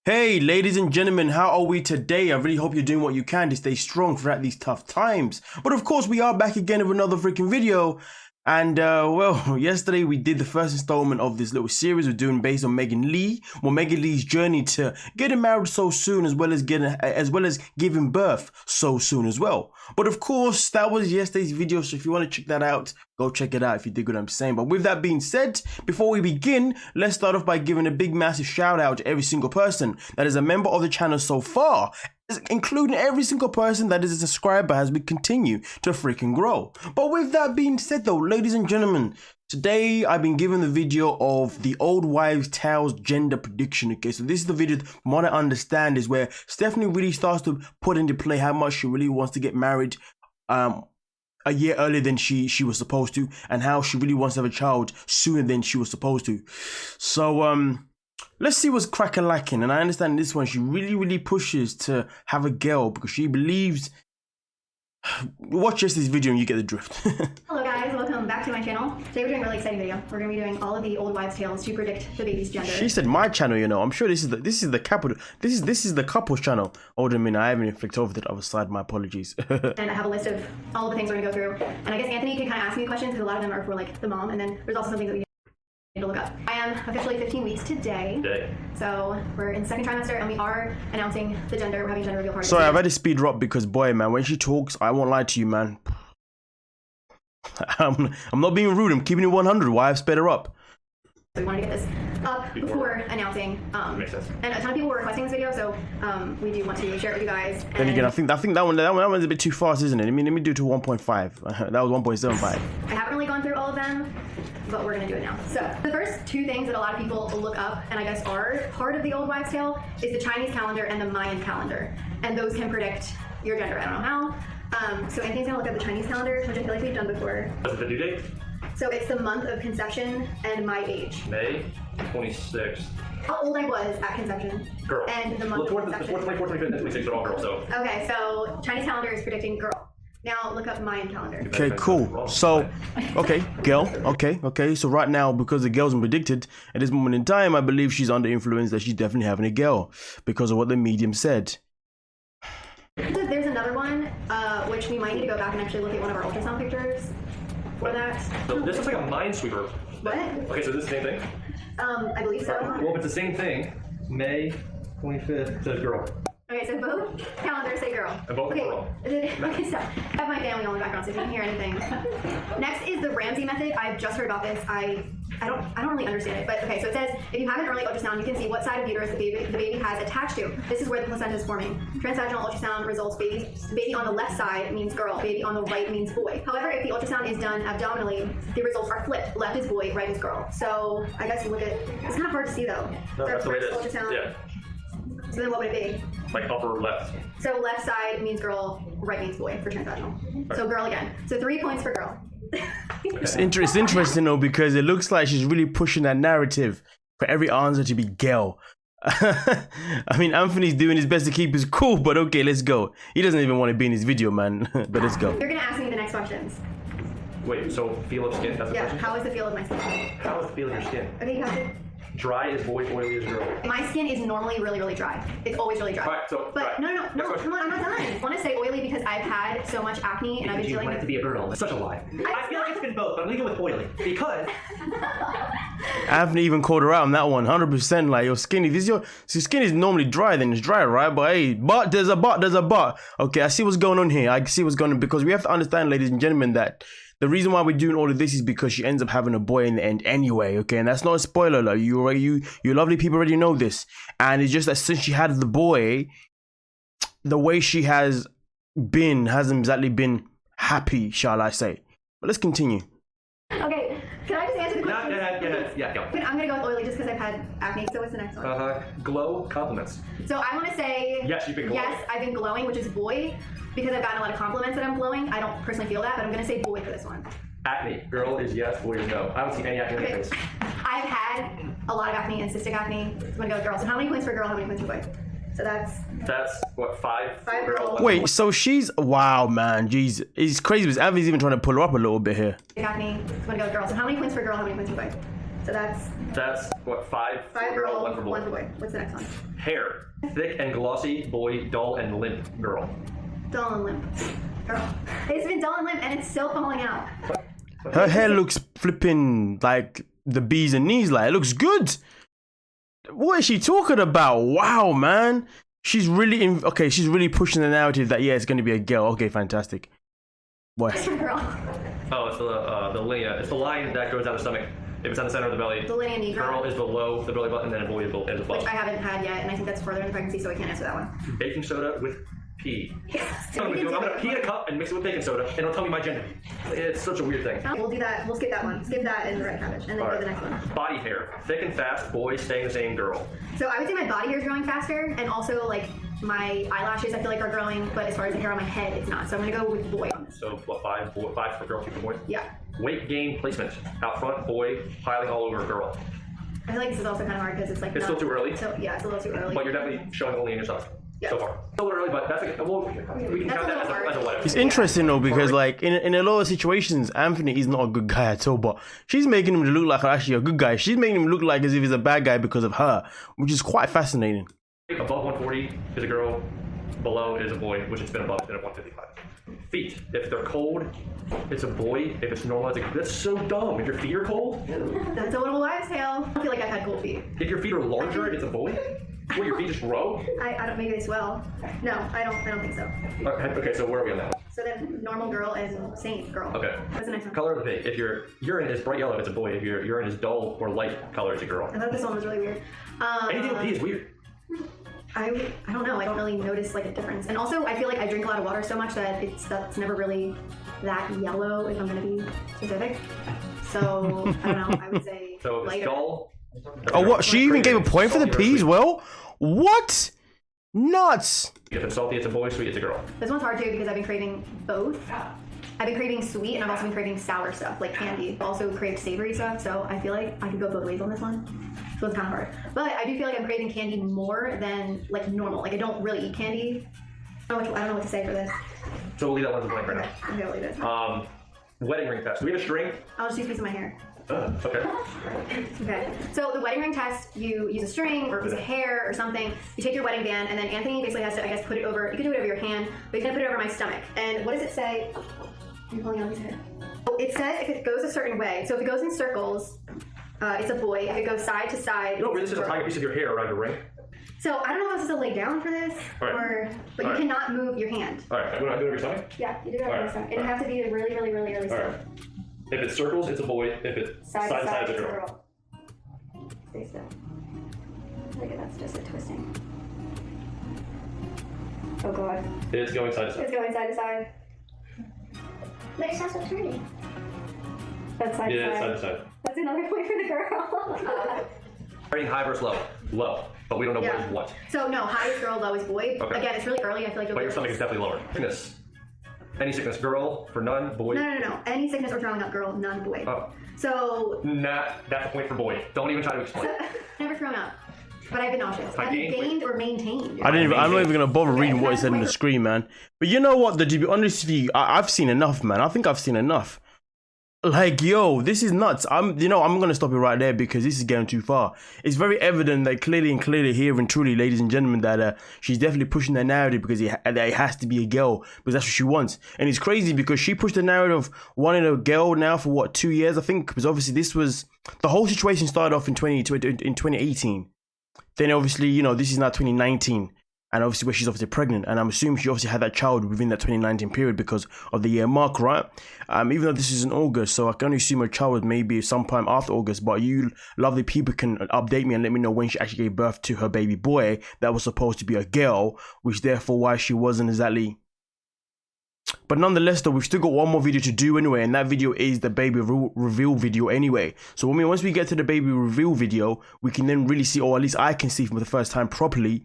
Hey, ladies and gentlemen, how are we today? I really hope you're doing what you can to stay strong throughout these tough times. But of course, we are back again with another freaking video. And, well, yesterday we did the first installment of this little series we're doing based on Leigh. Well, Leigh's journey to getting married so soon, as well as giving birth so soon as well. But of course, that was yesterday's video. So if you want to check that out, go check it out if you dig what I'm saying. But with that being said, before we begin, let's start off by giving a big massive shout out to every single person that is a member of the channel so far, including every single person that is a subscriber as we continue to freaking grow. But with that being said though, ladies and gentlemen, today I've been given the video of the old wives' tales gender prediction. Okay, so this is the video, from what I understand, is where Stephanie really starts to put into play how much she really wants to get married a year earlier than she was supposed to, and how she really wants to have a child sooner than she was supposed to. So let's see what's cracking lacking. And I understand this one, she really pushes to have a girl because she believes. Watch just this video and you get the drift. Hello guys, welcome back to my channel. Today we're doing a really exciting video. We're going to be doing all of the old wives' tales to predict the baby's gender. She said my channel, you know. I'm sure this is the couple's channel. Oh, I mean, I haven't even flicked over to the other side. My apologies. And I have a list of all of the things we're going to go through. And I guess Anthony can kind of ask me questions because a lot of them are for like the mom. And then there's also something that we need to look up. I am officially 15 weeks today. So we're in the second trimester and we are announcing the gender. We're having gender reveal party. Sorry, I've had to speed her up because boy, man, when she talks, I won't lie to you, man. I'm not being rude. I'm keeping it 100. Why I've sped her up. So we wanted to get this up before announcing. Makes sense. And a ton of people were requesting this video, so we do want to share it with you guys. Then again, I think that one's a bit too fast, isn't it? I mean, let me do it to 1.5. That was 1.75. I haven't really gone through all of them, but we're gonna do it now. So the first two things that a lot of people look up, and I guess are part of the old wives' tale, is the Chinese calendar and the Mayan calendar, and those can predict your gender. I don't know how. So Anthony's gonna look up the Chinese calendar, which I feel like we've done before. What's the due date? So it's the month of conception and my age. May 26th. How old I was at conception. Girl. And the month of conception. 24, 25, and 26 are all girls, so. Okay, so Chinese calendar is predicting girl. Now look up Mayan calendar. Okay, cool. So, okay, girl. Okay. So right now, because the girl's been predicted, at this moment in time, I believe she's under influence that she's definitely having a girl because of what the medium said. There's another one, which we might need to go back and actually look at one of our ultrasound pictures for that. So this looks like a minesweeper. What? Okay, so this is the same thing? I believe so. Well, if it's the same thing, May 25th says girl. Okay, so both calendars say girl. And both girl. Okay, so I have my family on the background, so if you can hear anything. Next is the Ramsay Method. I've just heard about this. I don't really understand it, but okay. So it says if you have an early ultrasound, you can see what side of uterus the baby has attached to. This is where the placenta is forming. Transvaginal ultrasound results baby on the left side means girl, baby on the right means boy. However, if the ultrasound is done abdominally, the results are flipped. Left is boy, right is girl. So I guess you look at. It's kind of hard to see though. No, that's the way it is. Ultrasound. Yeah. So then what would it be? Like upper left. So left side means girl, right means boy for transvaginal. So girl again. So 3 points for girl. It's interesting though because it looks like she's really pushing that narrative for every answer to be girl. I mean, Anthony's doing his best to keep his cool, but okay, let's go. He doesn't even want to be in his video, man. But let's go. You're gonna ask me the next questions. Wait, so feel of skin? That's the question? How is the feel of my skin? How is the feel of your skin? Okay, you have to. Dry is boy, oily is girl. My skin is normally really dry. It's always really dry. Alright, so. But right. no, come on, I'm not done. I want to say oily because I've had so much acne and I've been You dealing want it with. to be a girl. That's such a lie. I feel like it's been both, but I'm gonna go with oily because Anthony even called her out on that one, 100%. Like your skin, if your skin is normally dry, then it's dry, right? But hey, there's a but. Okay, I see what's going on here. I see what's going on because we have to understand, ladies and gentlemen, that the reason why we're doing all of this is because she ends up having a boy in the end anyway, okay? And that's not a spoiler, like you lovely people already know this. And it's just that since she had the boy, the way she has been hasn't exactly been happy, shall I say. But let's continue. Okay, can I just answer the question? yeah, go. I'm gonna go with oily just because I've had acne. So what's the next one? Glow compliments. So I want to say yes, you've been glowing. Yes, I've been glowing, which is boy, because I've gotten a lot of compliments that I'm glowing. I don't personally feel that, but I'm gonna say boy for this one. Acne. Girl is yes, boy is no. I haven't seen any acne on your face. I've had a lot of acne and cystic acne. I'm gonna go with girl. So how many points for girl? How many points for boy? So that's what, 5? 5 girl. Wait, so she's wow, man, jeez, it's crazy because Anthony's even trying to pull her up a little bit here. Acne. I'm gonna go with girl. So how many points for girl? How many points for boy? So That's what, five 5 girl, 1 for boy. 1 for boy. What's the next one? Hair, thick and glossy, boy, dull and limp, girl. Dull and limp. Girl. It's been dull and limp and it's still falling out. Her hair looks flipping like the bees and knees. Like, it looks good. What is she talking about? Wow, man. She's really okay. She's really pushing the narrative that, yeah, it's going to be a girl. Okay, fantastic. What? Girl. Oh, it's the linea. It's the line that goes down the stomach. If it's on the center of the belly, The linea nigra. girl is below the belly button, and then a boy is above. Which I haven't had yet, and I think that's further in the pregnancy, so I can't answer that one. Baking soda with pee. Yes. I'm gonna pee in a cup and mix it with baking soda, and it'll tell me my gender. It's such a weird thing. We'll do that. We'll skip that one. Skip that and the red cabbage, and then go to the next one. Body hair, thick and fast, boy staying the same, girl. So I would say my body hair is growing faster, and also like my eyelashes I feel like are growing, but as far as the hair on my head, it's not. So I'm gonna go with boy on this. So what, 5 for girl, 2 for boy? Yeah. Weight gain placement, out front, boy, piling all over, girl. I feel like this is also kind of hard because it's like It's still too early. So yeah, it's a little too early. But you're definitely showing only in yourself. Yeah. So far. Still early, but that's well, we can That's count a that little as a whatever. It's interesting though, because like in a lot of situations, Anthony is not a good guy at all, but she's making him look like actually a good guy. She's making him look like as if he's a bad guy because of her, which is quite fascinating. Above 140 is a girl, below is a boy, which it's been above, it's been at 155. Feet, if they're cold, it's a boy. If it's normal, it's a girl. That's so dumb. If your feet are cold, That's a little wives' tale. I feel like I've had cold feet. if your feet are larger, it's a boy. Where your feet just grow. I don't. Maybe they swell. No, I don't think so. Okay, so where are we on that one? So then normal girl and saint girl. Okay. What's the next one? Color of the pig. If your urine is bright yellow, it's a boy. If your urine is dull or light color, it's a girl. I thought this one was really weird. Anything with pee is weird. I don't know. I don't really notice like a difference. And also, I feel like I drink a lot of water so much that that's never really that yellow. If I'm gonna be specific. So I don't know. I would say So if it's lighter. dull. Oh, what? She even gave a point for the pee as well? What? Nuts. If it's salty, it's a boy. Sweet, it's a girl. This one's hard too because I've been craving both. I've been craving sweet and I've also been craving sour stuff like candy. I've also craved savory stuff, so I feel like I could go both ways on this one. So it's kind of hard. But I do feel like I'm craving candy more than like normal. Like I don't really eat candy. I don't know what to say for this. So we'll leave that one as a blank right Okay, I'm gonna leave it. now. Wedding ring test. Do we have a string? I'll just use a piece of my hair. Okay. Okay. So the wedding ring test, you use a string or a piece of hair or something. You take your wedding band, and then Anthony basically has to, I guess, put it over. You can do it over your hand, but he's gonna put it over my stomach. And what does it say? I'm pulling on his hair. It says if it goes a certain way. So if it goes in circles, it's a boy. If it goes side to side, You don't really it's a just girl. tie a piece of your hair around your ring. So I don't know if this is a lay down for this, All right. but All you right. cannot move your hand. All right. I'm gonna do it every time. Yeah, you do have All to right. side. It would have to be really, really, really, really All still. right. If it's circles, it's a boy. If it's Side to side, it's it's a girl. Stay still. Look at that's just a twisting. Oh god. It's going side to side. It's going side to side. But it's also turning. That's side Yeah, to it's side. side to side. That's another point for the girl. Rating high versus low. Low. But we don't know what Yeah. is what. So no, high is girl, low is boy. Okay. Again, it's really early. I feel like you'll But be your stomach is definitely lower. Sickness. Any sickness. Girl for none. Boy. No. Any sickness or throwing up, girl, none boy. Oh. So That's a point for boy. Don't even try to explain. never thrown up, but I've been nauseous. I Have you gained gained or maintained? I'm not even gonna bother reading what it said on the screen, man. But you know what? To be honest with you, I've seen enough, man. I think I've seen enough. Like, yo, this is nuts. I'm gonna stop it right there because this is getting too far. It's very evident that clearly here and truly, ladies and gentlemen, that she's definitely pushing the narrative because that it has to be a girl because that's what she wants. And it's crazy because she pushed the narrative of wanting a girl now for what, 2 years, I think, because obviously this was the whole situation started off in 2018. Then obviously, this is now 2019. And obviously where she's obviously pregnant. And I'm assuming she obviously had that child within that 2019 period because of the year mark, right? Even though this is in August, so I can only assume her child was maybe sometime after August. But you lovely people can update me and let me know when she actually gave birth to her baby boy that was supposed to be a girl, which therefore why she wasn't exactly. But nonetheless though, we've still got one more video to do anyway, and that video is the baby reveal video anyway. So once we get to the baby reveal video, we can then really see, or at least I can see for the first time properly,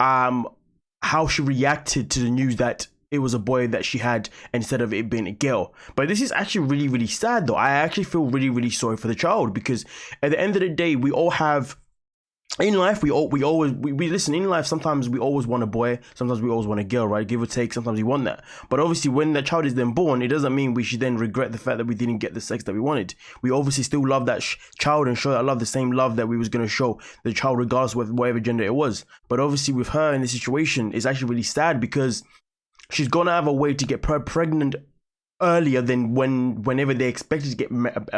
how she reacted to the news that it was a boy that she had instead of it being a girl. But this is actually really, really sad though. I actually feel really, really sorry for the child because at the end of the day, we all have in life, we listen. In life, sometimes we always want a boy, sometimes we always want a girl, right? Give or take. Sometimes we want that, but obviously, when that child is then born, it doesn't mean we should then regret the fact that we didn't get the sex that we wanted. We obviously still love that child and show that love, the same love that we was gonna show the child, regardless of whatever gender it was. But obviously, with her in this situation, it's actually really sad because she's gonna have a way to get pregnant earlier than whenever they expected to get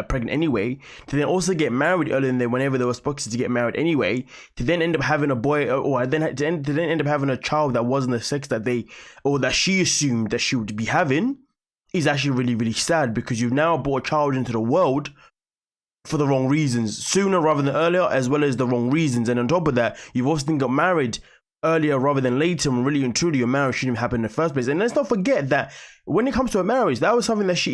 pregnant anyway, to then also get married earlier than whenever they were supposed to get married anyway, to then end up having a boy, or then to then end up having a child that wasn't the sex that they, or that she assumed that she would be having, is actually really, really sad, because you've now brought a child into the world for the wrong reasons, sooner rather than earlier, as well as the wrong reasons. And on top of that, you've also then got married earlier rather than later, when really and truly your marriage shouldn't happen in the first place. And let's not forget that when it comes to a marriage, that was something that she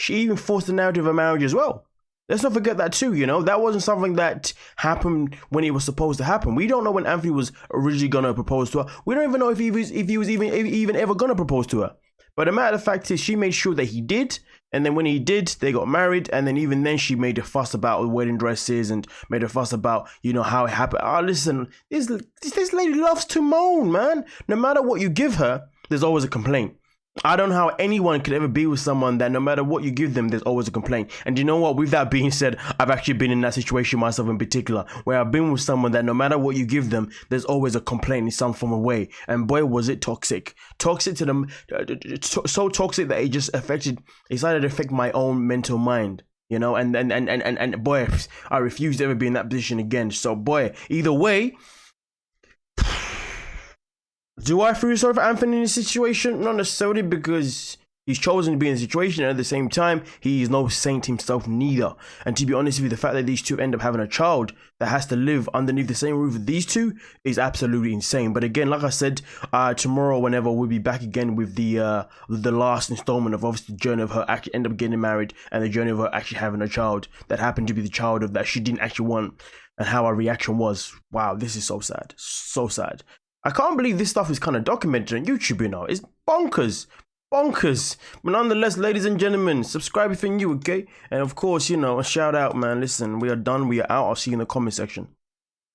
even forced the narrative of marriage as well. Let's not forget that too, you know. That wasn't something that happened when it was supposed to happen. We don't know when Anthony was originally gonna propose to her. We don't even know if he was even ever gonna propose to her. But the matter of fact is, she made sure that he did, and then when he did, they got married, and then even then she made a fuss about the wedding dresses and made a fuss about, you know, how it happened. Oh, listen, this lady loves to moan, man. No matter what you give her, there's always a complaint. I don't know how anyone could ever be with someone that no matter what you give them, there's always a complaint. And you know what? With that being said, I've actually been in that situation myself in particular, where I've been with someone that no matter what you give them, there's always a complaint in some form of way. And boy, was it toxic. Toxic to them, so toxic that it started to affect my own mental mind. You know, and boy, I refuse to ever be in that position again. So boy, either way, do I feel sorry for Anthony in this situation? Not necessarily, because he's chosen to be in the situation, and at the same time, he is no saint himself neither. And to be honest with you, the fact that these two end up having a child that has to live underneath the same roof with these two is absolutely insane. But again, like I said, tomorrow, whenever we'll be back again with the last installment of obviously the journey of her actually end up getting married, and the journey of her actually having a child that happened to be the child of that she didn't actually want, and how our reaction was. Wow, this is so sad. So sad. I can't believe this stuff is kind of documented on YouTube, you know. It's bonkers. Bonkers. But nonetheless, ladies and gentlemen, subscribe if you're new, okay? And of course, you know, a shout out, man. Listen, we are done. We are out. I'll see you in the comment section.